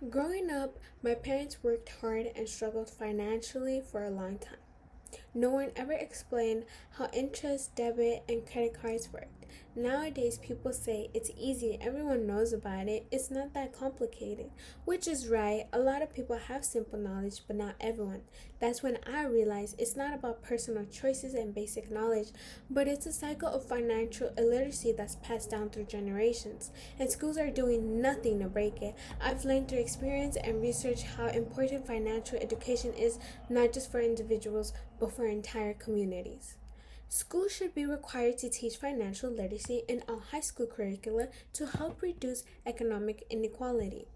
Growing up, my parents worked hard and struggled financially for a long time. No one ever explained how interest, debit, and credit cards worked. Nowadays, people say it's easy, everyone knows about it, it's not that complicated. Which is right, a lot of people have simple knowledge, but not everyone. That's when I realized it's not about personal choices and basic knowledge, but it's a cycle of financial illiteracy that's passed down through generations, and schools are doing nothing to break it. I've learned through experience and research how important financial education is, not just for individuals, but for entire communities. Schools should be required to teach financial literacy in all high school curricula to help reduce economic inequality.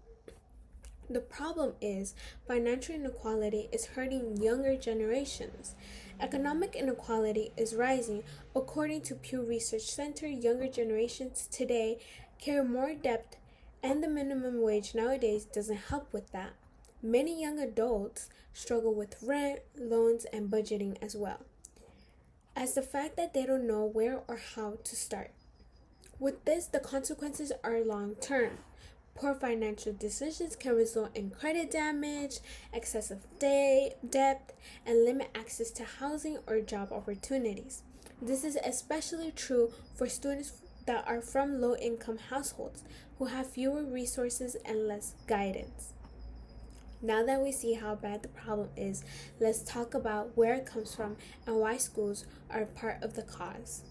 The problem is financial inequality is hurting younger generations. Economic inequality is rising. According to Pew Research Center, younger generations today carry more debt, and the minimum wage nowadays doesn't help with that. Many young adults struggle with rent, loans, and budgeting as well, as the fact that they don't know where or how to start. With this, the consequences are long term. Poor financial decisions can result in credit damage, excessive debt, and limit access to housing or job opportunities. This is especially true for students that are from low income households who have fewer resources and less guidance. Now that we see how bad the problem is, let's talk about where it comes from and why schools are part of the cause.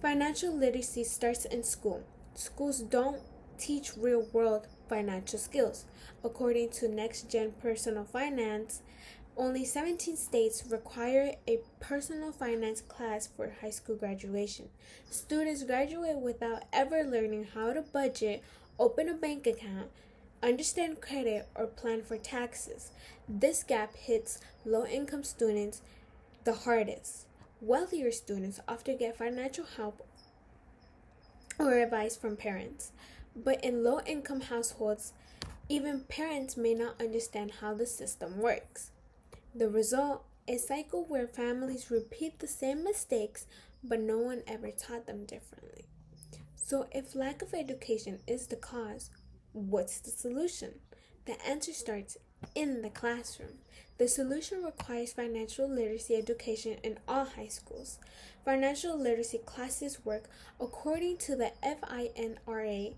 Financial literacy starts in school. Schools don't teach real-world financial skills. According to Next Gen Personal Finance, only 17 states require a personal finance class for high school graduation. Students graduate without ever learning how to budget, open a bank account, understand credit, or plan for taxes. This gap hits low-income students the hardest. Wealthier students often get financial help or advice from parents, but in low-income households, even parents may not understand how the system works. The result is a cycle where families repeat the same mistakes, but no one ever taught them differently. So if lack of education is the cause, what's the solution? The answer starts in the classroom. The solution requires financial literacy education in all high schools. Financial literacy classes work according to the FINRA,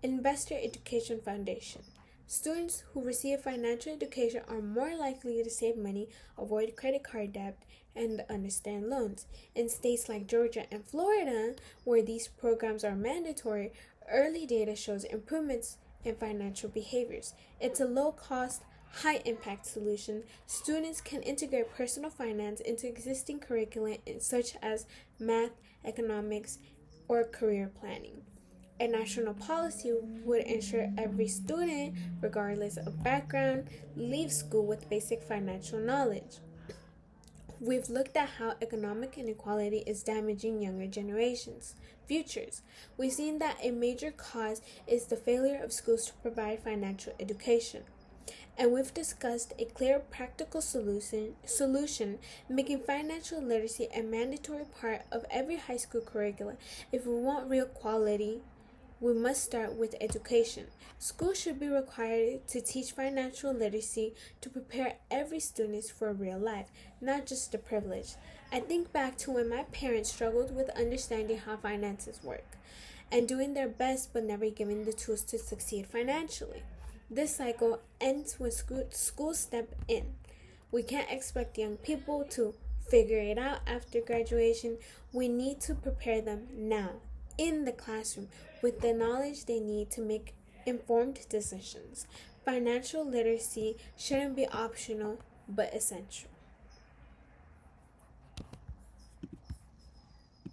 Investor Education Foundation. Students who receive financial education are more likely to save money, avoid credit card debt, and understand loans. In states like Georgia and Florida, where these programs are mandatory, early data shows improvements in financial behaviors. It's a low-cost, high-impact solution. Students can integrate personal finance into existing curricula such as math, economics, or career planning. A national policy would ensure every student, regardless of background, leaves school with basic financial knowledge. We've looked at how economic inequality is damaging younger generations' futures. We've seen that a major cause is the failure of schools to provide financial education. And we've discussed a clear practical solution, making financial literacy a mandatory part of every high school curriculum. If we want real quality, we must start with education. Schools should be required to teach financial literacy to prepare every student for real life, not just the privilege. I think back to when my parents struggled with understanding how finances work and doing their best but never given the tools to succeed financially. This cycle ends when schools step in. We can't expect young people to figure it out after graduation. We need to prepare them now, in the classroom, with the knowledge they need to make informed decisions. Financial literacy shouldn't be optional, but essential.